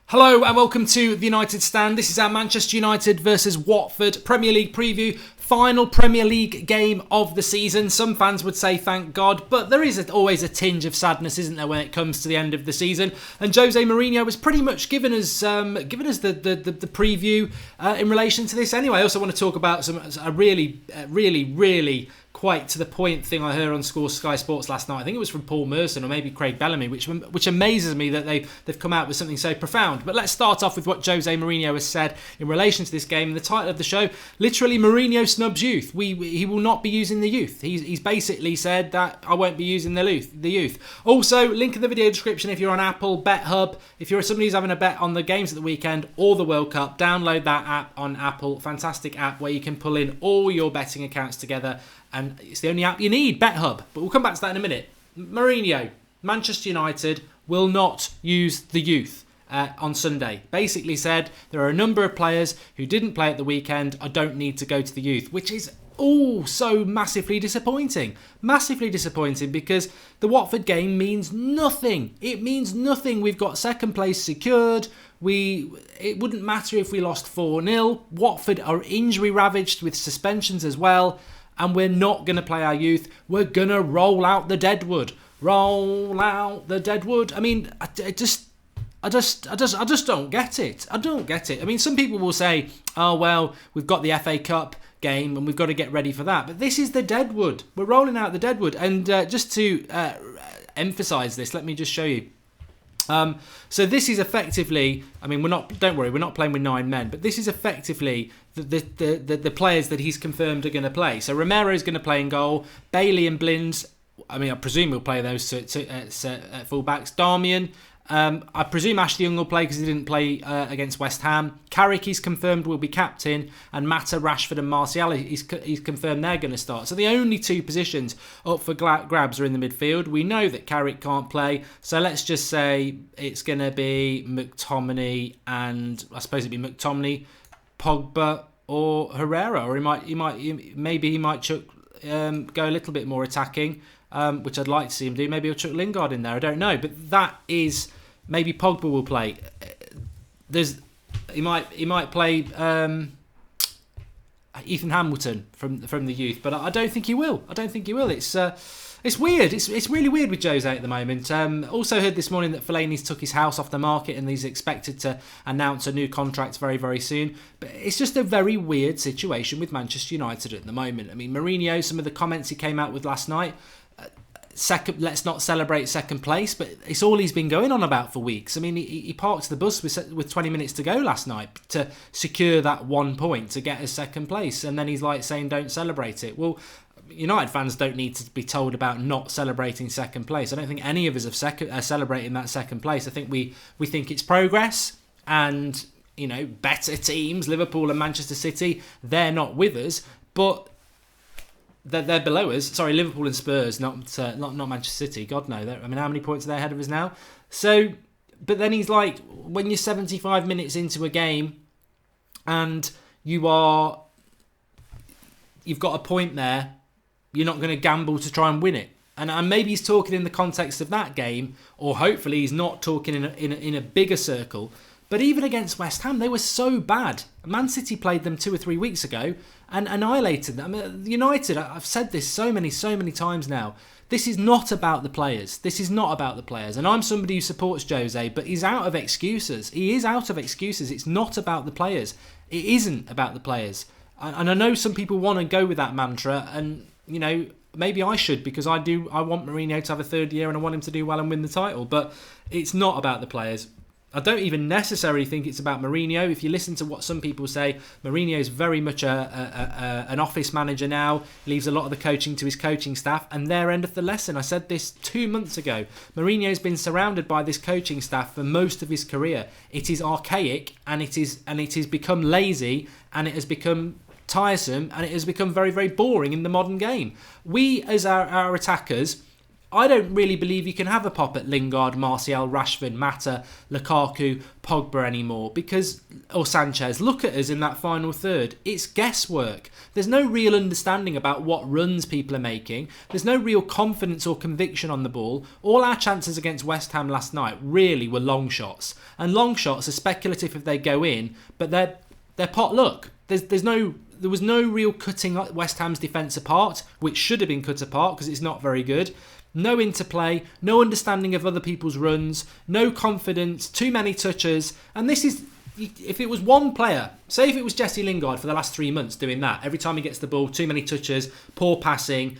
Hello and welcome to the United Stand. This is our Manchester United versus Watford Premier League preview. Final Premier League game of the season. Some fans would say thank God, but there is always a tinge of sadness, isn't there, when it comes to the end of the season? And Jose Mourinho has pretty much given us the preview in relation to this. Anyway, I also want to talk about a really quite to the point thing I heard on Sky Sports last night. I think it was from Paul Merson or maybe Craig Bellamy, which amazes me that they've come out with something so profound. But let's start off with what Jose Mourinho has said in relation to this game. And the title of the show, literally, Mourinho snubs youth. He will not be using the youth. He's basically said that I won't be using the youth. Also, link in the video description if you're on Apple, Bet Hub. If you're somebody who's having a bet on the games at the weekend or the World Cup, download that app on Apple. Fantastic app where you can pull in all your betting accounts together. And it's the only app you need, Bet Hub. But we'll come back to that in a minute. Mourinho, Manchester United will not use the youth on Sunday. Basically said there are a number of players who didn't play at the weekend. I don't need to go to the youth, which is so massively disappointing. Massively disappointing because the Watford game means nothing. It means nothing. We've got second place secured. It wouldn't matter if we lost 4-0. Watford are injury ravaged with suspensions as well. And we're not going to play our youth. We're going to roll out the deadwood. Roll out the deadwood. I mean, I just don't get it. I don't get it. I mean, some people will say, oh, well, we've got the FA Cup game and we've got to get ready for that. But this is the deadwood. We're rolling out the deadwood. And just to emphasise this, let me just show you. So this is effectively, I mean, don't worry, we're not playing with 9 men, but this is effectively the players that he's confirmed are going to play. So Romero's going to play in goal, Bailey and Blins, I mean, I presume he'll play those at full-backs. Darmian, I presume Ashley Young will play because he didn't play against West Ham. Carrick, he's confirmed, will be captain. And Mata, Rashford and Martial, he's confirmed they're going to start. So the only 2 positions up for grabs are in the midfield. We know that Carrick can't play. So let's just say it's going to be McTominay and I suppose it'd be McTominay, Pogba or Herrera. Or he might chuck, go a little bit more attacking. Which I'd like to see him do. Maybe he'll chuck Lingard in there. I don't know, but that is maybe Pogba will play. He might play Ethan Hamilton from the youth, but I don't think he will. It's weird. It's really weird with Jose at the moment. Also heard this morning that Fellaini's took his house off the market and he's expected to announce a new contract very, very soon. But it's just a very weird situation with Manchester United at the moment. I mean, Mourinho, some of the comments he came out with last night. Let's not celebrate second place, but it's all he's been going on about for weeks. I mean, he parked the bus with 20 minutes to go last night to secure that 1 point to get us second place, and then he's like saying don't celebrate it. Well, United fans don't need to be told about not celebrating second place. I don't think any of us are celebrating that second place. I think we think it's progress, and better teams, Liverpool and Manchester City, they're not with us, but they're below us. Sorry, Liverpool and Spurs, not Manchester City. God no. I mean, how many points are they ahead of us now? So, but then he's like, when you're 75 minutes into a game, and you've got a point there, you're not going to gamble to try and win it. And maybe he's talking in the context of that game, or hopefully he's not talking in a bigger circle. But even against West Ham, they were so bad. Man City played them 2 or 3 weeks ago and annihilated them. I mean, United, I've said this so many times now. This is not about the players. And I'm somebody who supports Jose, but he's out of excuses. He is out of excuses. It's not about the players. It isn't about the players. And I know some people want to go with that mantra, and maybe I should, because I want Mourinho to have a third year and I want him to do well and win the title. But it's not about the players. I don't even necessarily think it's about Mourinho. If you listen to what some people say, Mourinho is very much an office manager now. Leaves a lot of the coaching to his coaching staff, and their end of the lesson. I said this 2 months ago. Mourinho's been surrounded by this coaching staff for most of his career. It is archaic, and it has become lazy, and it has become tiresome, and it has become very, very boring in the modern game. We, as our attackers, I don't really believe you can have a pop at Lingard, Martial, Rashford, Mata, Lukaku, Pogba anymore or Sanchez. Look at us in that final third. It's guesswork. There's no real understanding about what runs people are making. There's no real confidence or conviction on the ball. All our chances against West Ham last night really were long shots. And long shots are speculative if they go in, but they're pot luck. There was no real cutting West Ham's defence apart, which should have been cut apart because it's not very good. No interplay, no understanding of other people's runs, no confidence, too many touches. And this is, if it was one player, say if it was Jesse Lingard for the last 3 months doing that, every time he gets the ball, too many touches, poor passing,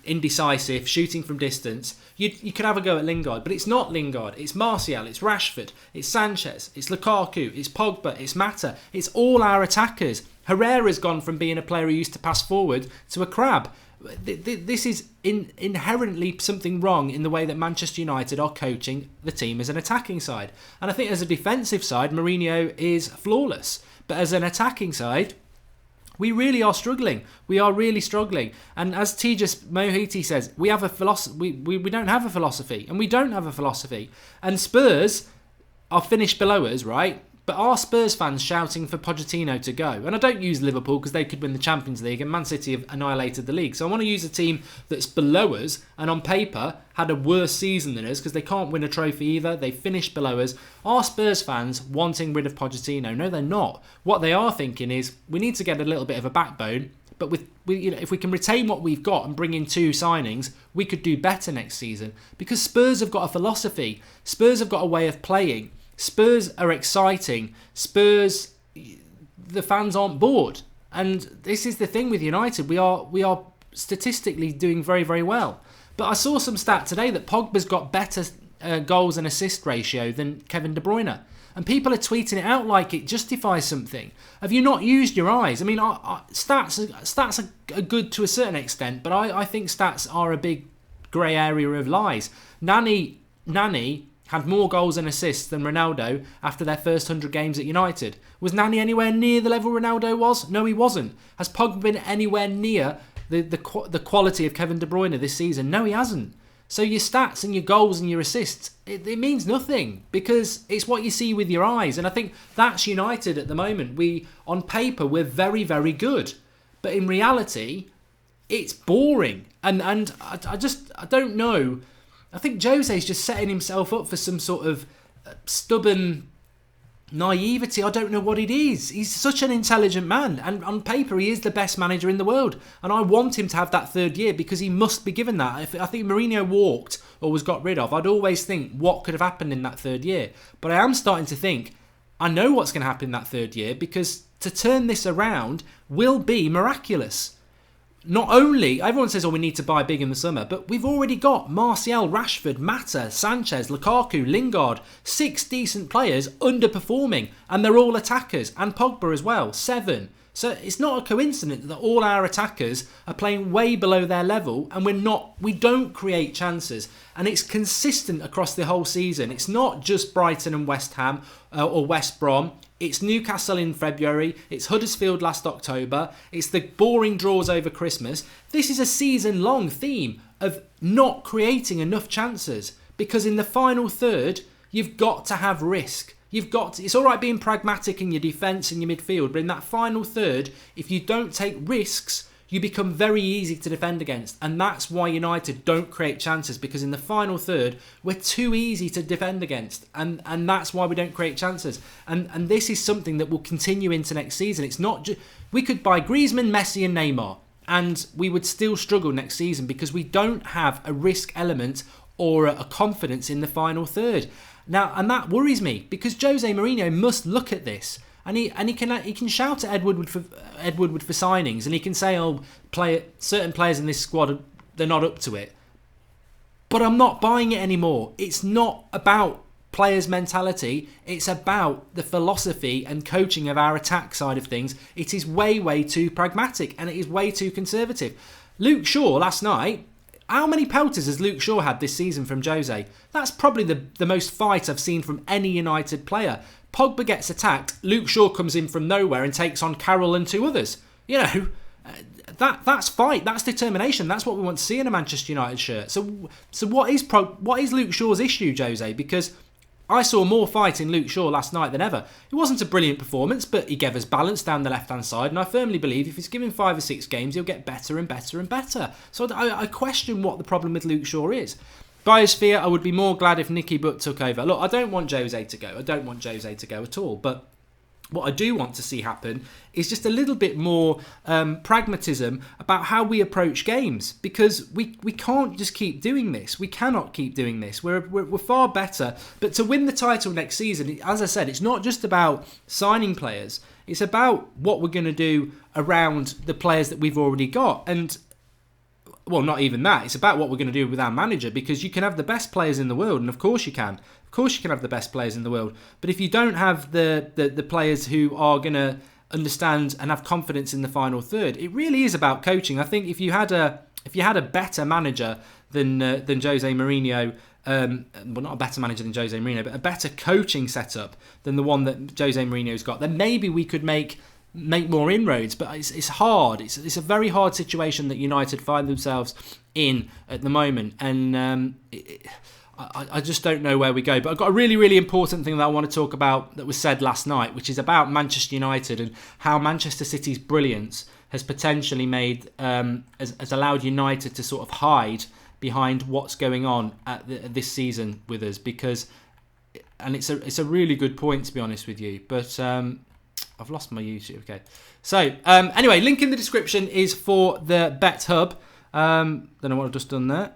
indecisive, shooting from distance, you could have a go at Lingard. But it's not Lingard, it's Martial, it's Rashford, it's Sanchez, it's Lukaku, it's Pogba, it's Mata, it's all our attackers. Herrera's gone from being a player who used to pass forward to a crab. This is inherently something wrong in the way that Manchester United are coaching the team as an attacking side. And I think as a defensive side, Mourinho is flawless. But as an attacking side, we really are struggling. We are really struggling. And as Tejas Mohiti says, we have a philosophy. We don't have a philosophy. And we don't have a philosophy. And Spurs are finished below us, right? But are Spurs fans shouting for Pochettino to go? And I don't use Liverpool because they could win the Champions League and Man City have annihilated the league. So I want to use a team that's below us and on paper had a worse season than us because they can't win a trophy either. They finished below us. Are Spurs fans wanting rid of Pochettino? No, they're not. What they are thinking is we need to get a little bit of a backbone. But if we can retain what we've got and bring in 2 signings, we could do better next season. Because Spurs have got a philosophy. Spurs have got a way of playing. Spurs are exciting. Spurs, the fans aren't bored. And this is the thing with United. We are statistically doing very, very well. But I saw some stat today that Pogba's got better goals and assist ratio than Kevin De Bruyne. And people are tweeting it out like it justifies something. Have you not used your eyes? I mean, stats are good to a certain extent, but I think stats are a big grey area of lies. Nani had more goals and assists than Ronaldo after their first 100 games at United. Was Nani anywhere near the level Ronaldo was? No, he wasn't. Has Pogba been anywhere near the quality of Kevin De Bruyne this season? No, he hasn't. So your stats and your goals and your assists, it means nothing because it's what you see with your eyes. And I think that's United at the moment. On paper, we're very, very good. But in reality, it's boring. And I don't know. I think Jose's just setting himself up for some sort of stubborn naivety. I don't know what it is. He's such an intelligent man. And on paper, he is the best manager in the world. And I want him to have that 3rd year because he must be given that. If I think Mourinho walked or was got rid of, I'd always think what could have happened in that 3rd year. But I am starting to think, I know what's going to happen in that 3rd year because to turn this around will be miraculous. Not only, everyone says, we need to buy big in the summer, but we've already got Martial, Rashford, Mata, Sanchez, Lukaku, Lingard, 6 decent players underperforming, and they're all attackers, and Pogba as well, 7. So it's not a coincidence that all our attackers are playing way below their level, and we don't create chances, and it's consistent across the whole season. It's not just Brighton and West Ham or West Brom. It's Newcastle in February, it's Huddersfield last October, it's the boring draws over Christmas. This is a season-long theme of not creating enough chances because in the final third, you've got to have risk. It's all right being pragmatic in your defence and your midfield, but in that final third, if you don't take risks, you become very easy to defend against. And that's why United don't create chances, because in the final third, we're too easy to defend against. And that's why we don't create chances. And this is something that will continue into next season. It's not just... We could buy Griezmann, Messi and Neymar, and we would still struggle next season because we don't have a risk element or a confidence in the final third. Now, and that worries me, because Jose Mourinho must look at this. And he can shout at Ed Woodward for signings, and he can say, certain players in this squad, they're not up to it. But I'm not buying it anymore. It's not about players' mentality. It's about the philosophy and coaching of our attack side of things. It is way, way too pragmatic, and it is way too conservative. Luke Shaw last night, how many pelters has Luke Shaw had this season from Jose? That's probably the most fight I've seen from any United player. Pogba gets attacked, Luke Shaw comes in from nowhere and takes on Carroll and 2 others. that's fight, that's determination. That's what we want to see in a Manchester United shirt. So what is Luke Shaw's issue, Jose? Because I saw more fight in Luke Shaw last night than ever. It wasn't a brilliant performance, but he gave us balance down the left-hand side, and I firmly believe if he's given 5 or 6 games, he'll get better and better and better. So I question what the problem with Luke Shaw is. Biosphere, I would be more glad if Nicky Butt took over. Look, I don't want Jose to go. I don't want Jose to go at all, but what I do want to see happen is just a little bit more pragmatism about how we approach games, because we can't just keep doing this. We cannot keep doing this. We're far better. But to win the title next season, as I said, it's not just about signing players. It's about what we're going to do around the players that we've already got. And, well, not even that. It's about what we're going to do with our manager, because you can have the best players in the world, and of course you can. Of course you can have the best players in the world. But if you don't have the players who are going to understand and have confidence in the final third, it really is about coaching. I think if you had a better manager than Jose Mourinho, well, not a better manager than Jose Mourinho, but a better coaching setup than the one that Jose Mourinho's got, then maybe we could make more inroads. But it's hard. It's a very hard situation that United find themselves in at the moment, and I just don't know where we go. But I've got a really, really important thing that I want to talk about that was said last night, which is about Manchester United and how Manchester City's brilliance has potentially made has allowed United to sort of hide behind what's going on this season with us, because, and it's a really good point, to be honest with you, but I've lost my YouTube. Okay, so anyway, link in the description is for the Bet Hub. Don't know what I've just done there.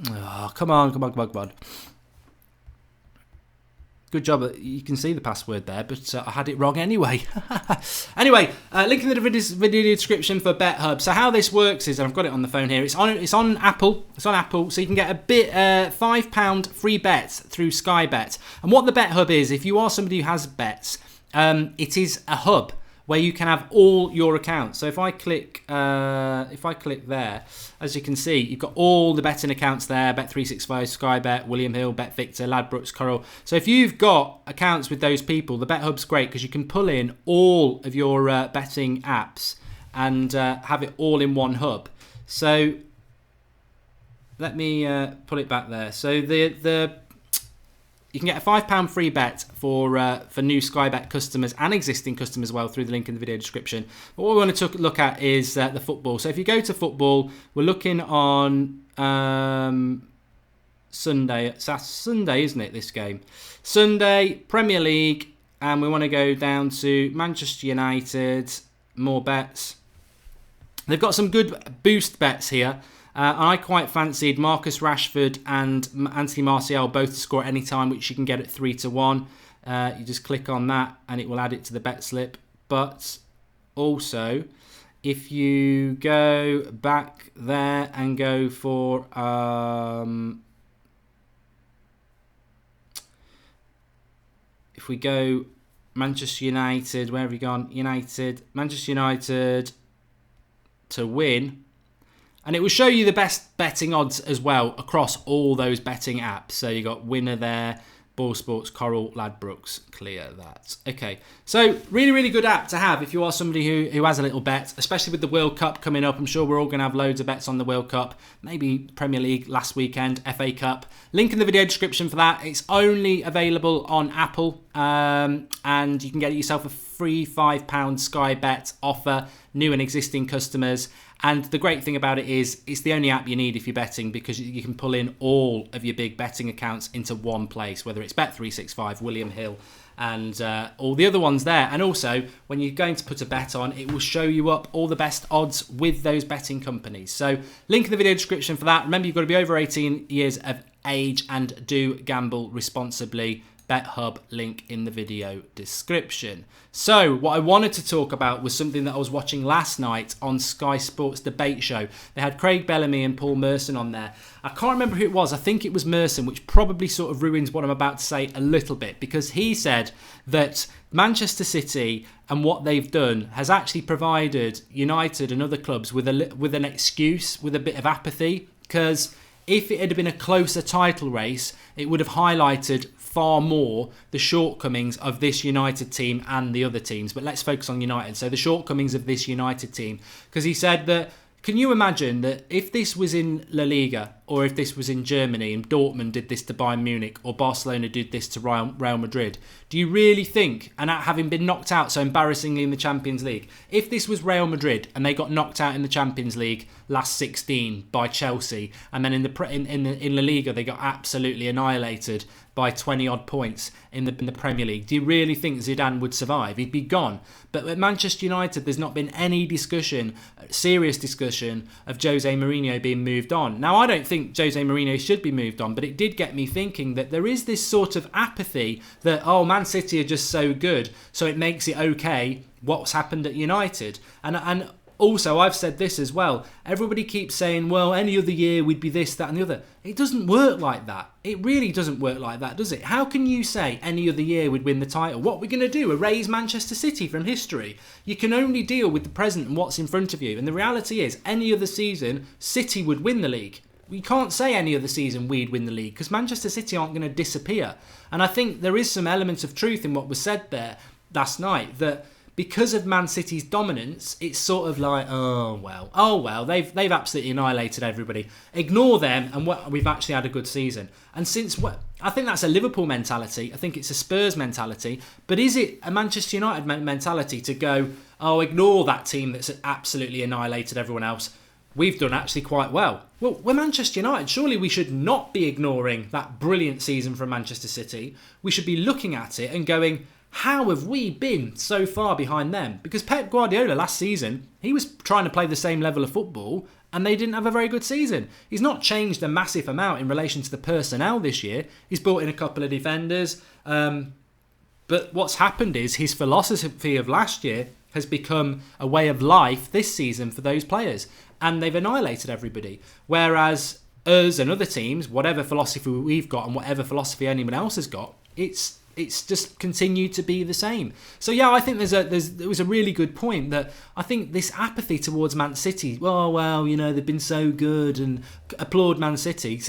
Oh, come on. Good job. You can see the password there, but I had it wrong anyway. Anyway, link in the video description for Bet Hub. So how this works is, and I've got it on the phone here. It's on Apple. It's on Apple, so you can get a £5 free bet through Sky Bet. And what the Bet Hub is, if you are somebody who has bets, it is a hub where you can have all your accounts. So if I click there, as you can see, you've got all the betting accounts there: Bet365, Sky Bet, William Hill, Bet Victor, Ladbrokes, Coral. So if you've got accounts with those people, the Bet Hub's great because you can pull in all of your betting apps and have it all in one hub. So let me pull it back there. So you can get a £5 free bet for new Sky Bet customers and existing customers as well through the link in the video description. But what we want to look at is the football. So if you go to football, we're looking on Sunday. It's Sunday, isn't it, this game? Sunday, Premier League, and we want to go down to Manchester United, more bets. They've got some good boost bets here. I quite fancied Marcus Rashford and Anthony Martial both to score at any time, which you can get at 3-1. You just click on that and it will add it to the bet slip. But also, if you go back there and go for if we go Manchester United, where have you gone? Manchester United to win. And it will show you the best betting odds as well across all those betting apps. So you got Winner there, Ball Sports, Coral, Ladbrokes, clear that. Okay, so really, really good app to have if you are somebody who has a little bet, especially with the World Cup coming up. I'm sure we're all going to have loads of bets on the World Cup. Maybe Premier League last weekend, FA Cup. Link in the video description for that. It's only available on Apple, and you can get yourself a free £5 Sky Bet offer, new and existing customers. And the great thing about it is it's the only app you need if you're betting, because you can pull in all of your big betting accounts into one place, whether it's Bet365, William Hill, and all the other ones there. And also, when you're going to put a bet on, it will show you up all the best odds with those betting companies. So link in the video description for that. Remember, you've got to be over 18 years of age and do gamble responsibly. Bet Hub, link in the video description. So what I wanted to talk about was something that I was watching last night on Sky Sports Debate Show. They had Craig Bellamy and Paul Merson on there. I can't remember who it was. I think it was Merson, which probably sort of ruins what I'm about to say a little bit, because he said that Manchester City and what they've done has actually provided United and other clubs with an excuse, with a bit of apathy, because if it had been a closer title race, it would have highlighted far more the shortcomings of this United team and the other teams. But let's focus on United. So the shortcomings of this United team, because he said that, can you imagine that if this was in La Liga or if this was in Germany and Dortmund did this to Bayern Munich or Barcelona did this to Real Madrid, do you really think, and having been knocked out so embarrassingly in the Champions League, if this was Real Madrid and they got knocked out in the Champions League last 16 by Chelsea, and then in La Liga they got absolutely annihilated by 20 odd points in the Premier League, do you really think Zidane would survive? He'd be gone. But at Manchester United, there's not been any discussion, serious discussion, of Jose Mourinho being moved on. Now, I don't think Jose Mourinho should be moved on, but it did get me thinking that there is this sort of apathy that, oh, Man City are just so good, so it makes it okay what's happened at United. And also, I've said this as well. Everybody keeps saying, well, any other year we'd be this, that and the other. It doesn't work like that. It really doesn't work like that, does it? How can you say any other year we'd win the title? What are we going to do? Erase Manchester City from history? You can only deal with the present and what's in front of you. And the reality is, any other season, City would win the league. We can't say any other season we'd win the league because Manchester City aren't going to disappear. And I think there is some elements of truth in what was said there last night, that because of Man City's dominance, it's sort of like, oh well, they've absolutely annihilated everybody. Ignore them, and we've actually had a good season. And I think that's a Liverpool mentality. I think it's a Spurs mentality. But is it a Manchester United mentality to go, oh, ignore that team that's absolutely annihilated everyone else? We've done actually quite well. Well, we're Manchester United. Surely we should not be ignoring that brilliant season from Manchester City. We should be looking at it and going, how have we been so far behind them? Because Pep Guardiola last season, he was trying to play the same level of football and they didn't have a very good season. He's not changed a massive amount in relation to the personnel this year. He's brought in a couple of defenders. But what's happened is his philosophy of last year has become a way of life this season for those players. And they've annihilated everybody. Whereas us and other teams, whatever philosophy we've got and whatever philosophy anyone else has got, it's just continued to be the same. So yeah, I think there was a really good point that I think this apathy towards Man City, well, you know, they've been so good and applaud Man City.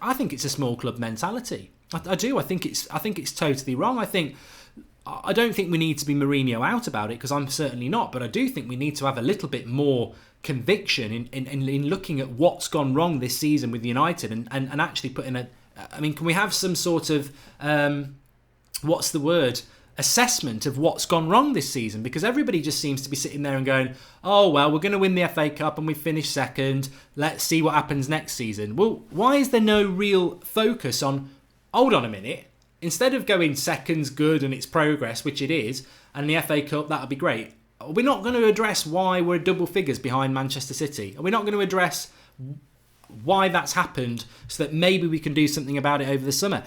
I think it's a small club mentality. I do. I think it's totally wrong. I don't think we need to be Mourinho out about it, because I'm certainly not, but I do think we need to have a little bit more conviction in looking at what's gone wrong this season with United and actually put in can we have some sort of assessment of what's gone wrong this season? Because everybody just seems to be sitting there and going, oh well, we're going to win the FA Cup and we finished second, let's see what happens next season. Well, why is there no real focus on, hold on a minute, instead of going second's good and it's progress, which it is, and the FA Cup, that'll be great, we're not going to address why we're double figures behind Manchester City. Are we not going to address why that's happened so that maybe we can do something about it over the summer?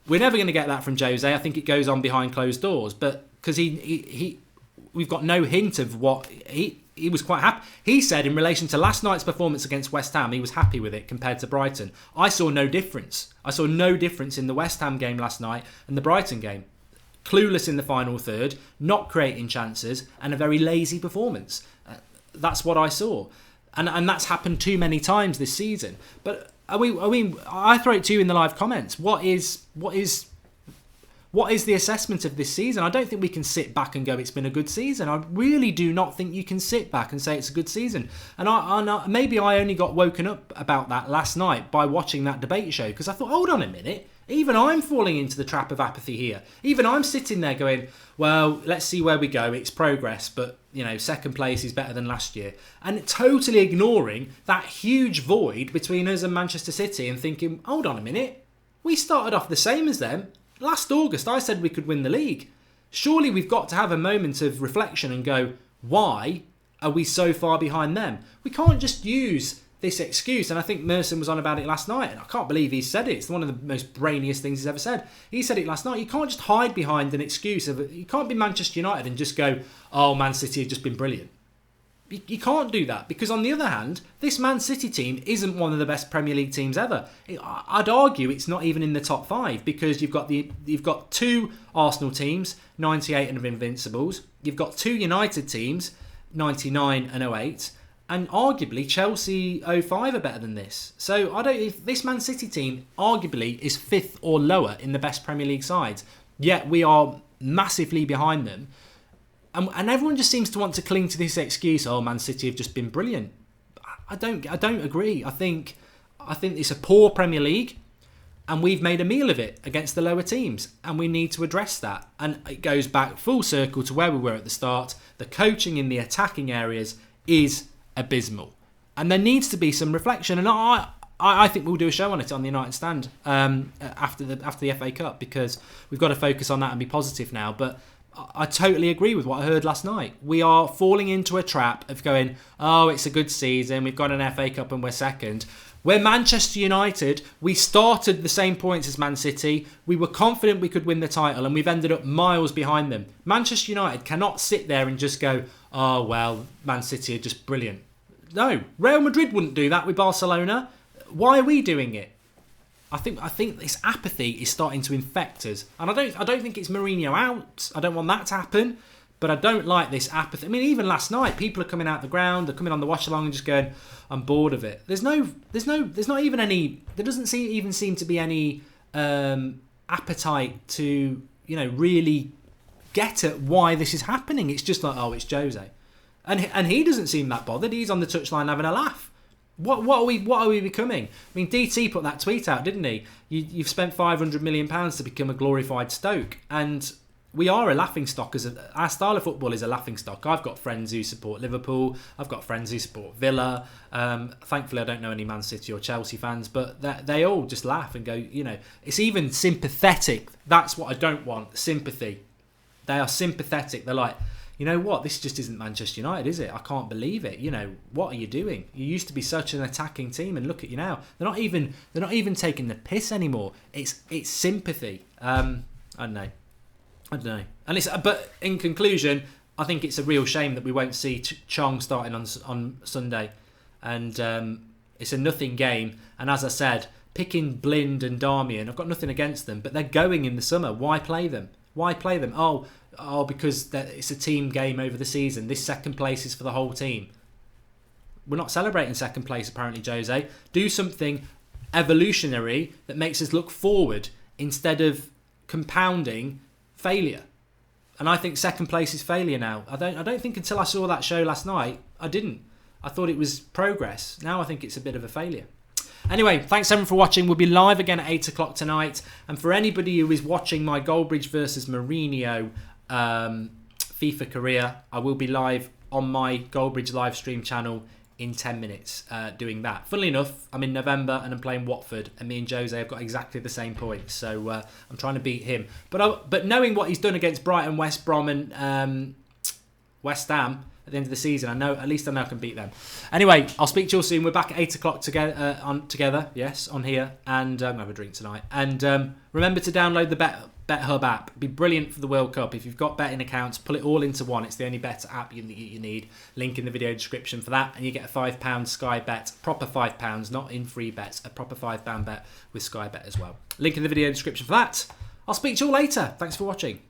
We're never going to get that from Jose. I think it goes on behind closed doors. But because we've got no hint of what he was quite happy. He said in relation to last night's performance against West Ham, he was happy with it compared to Brighton. I saw no difference. I saw no difference in the West Ham game last night and the Brighton game. Clueless in the final third, not creating chances, and a very lazy performance. That's what I saw, and that's happened too many times this season. But I throw it to you in the live comments. What is the assessment of this season? I don't think we can sit back and go, it's been a good season. I really do not think you can sit back and say it's a good season. And maybe I only got woken up about that last night by watching that debate show, because I thought, hold on a minute. Even I'm falling into the trap of apathy here. Even I'm sitting there going, well, let's see where we go. It's progress, but, you know, second place is better than last year. And totally ignoring that huge void between us and Manchester City and thinking, hold on a minute. We started off the same as them. Last August, I said we could win the league. Surely we've got to have a moment of reflection and go, why are we so far behind them? We can't just use this excuse, and I think Merson was on about it last night, and I can't believe he said it. It's one of the most brainiest things he's ever said. He said it last night. You can't just hide behind an excuse you can't be Manchester United and just go, oh, Man City have just been brilliant. You can't do that, because on the other hand, this Man City team isn't one of the best Premier League teams ever. I'd argue it's not even in the top 5, because you've got two Arsenal teams, 98 and Invincibles. You've got two United teams, 99 and 08. And arguably, Chelsea 05 are better than this. So if this Man City team arguably is 5th or lower in the best Premier League sides, yet we are massively behind them. And everyone just seems to want to cling to this excuse, oh, Man City have just been brilliant. I don't agree. I think it's a poor Premier League, and we've made a meal of it against the lower teams, and we need to address that. And it goes back full circle to where we were at the start. The coaching in the attacking areas is abysmal, and there needs to be some reflection. And I think we'll do a show on it on the United Stand after the FA Cup, because we've got to focus on that and be positive now. But I totally agree with what I heard last night. We are falling into a trap of going, oh, it's a good season, we've got an FA Cup and we're second. We're Manchester United. We started the same points as Man City. We were confident we could win the title, and we've ended up miles behind them. Manchester United cannot sit there and just go, oh, well, Man City are just brilliant. No, Real Madrid wouldn't do that with Barcelona. Why are we doing it? I think this apathy is starting to infect us, and I don't think it's Mourinho out. I don't want that to happen, but I don't like this apathy. I mean, even last night, people are coming out the ground, they're coming on the watch along and just going, "I'm bored of it." There's not even any. There doesn't even seem to be any appetite to really get at why this is happening. It's just like, oh, it's Jose, and he doesn't seem that bothered. He's on the touchline having a laugh. What are we becoming? I mean, DT put that tweet out, didn't he? You've spent £500 million to become a glorified Stoke, and we are a laughingstock. Our style of football is a laughingstock. I've got friends who support Liverpool. I've got friends who support Villa. Thankfully, I don't know any Man City or Chelsea fans, but they all just laugh and go, it's even sympathetic. That's what I don't want, sympathy. They are sympathetic. They're like, you know what? This just isn't Manchester United, is it? I can't believe it. What are you doing? You used to be such an attacking team, and look at you now. They're not even taking the piss anymore. It's sympathy. I don't know. And but in conclusion, I think it's a real shame that we won't see Chong starting on Sunday, and it's a nothing game. And as I said, picking Blind and Darmian, I've got nothing against them, but they're going in the summer. Why play them? Oh, because it's a team game over the season. This second place is for the whole team. We're not celebrating second place, apparently, Jose. Do something evolutionary that makes us look forward instead of compounding failure. And I think second place is failure now. I don't think until I saw that show last night, I didn't. I thought it was progress. Now I think it's a bit of a failure. Anyway, thanks everyone for watching. We'll be live again at 8 o'clock tonight. And for anybody who is watching my Goldbridge versus Mourinho FIFA career, I will be live on my Goldbridge live stream channel in 10 minutes doing that. Funnily enough, I'm in November and I'm playing Watford, and me and Jose have got exactly the same points. So I'm trying to beat him. But knowing what he's done against Brighton, West Brom and West Ham at the end of the season, at least I know I can beat them. Anyway, I'll speak to you all soon. We're back at 8 o'clock together, on here, and I'm going to have a drink tonight. And remember to download the BetHub app. It'd be brilliant for the World Cup. If you've got betting accounts, pull it all into one. It's the only bet app you need. Link in the video description for that, and you get a £5 Sky Bet, proper £5, not in free bets, a proper £5 bet with Sky Bet as well. Link in the video description for that. I'll speak to you all later. Thanks for watching.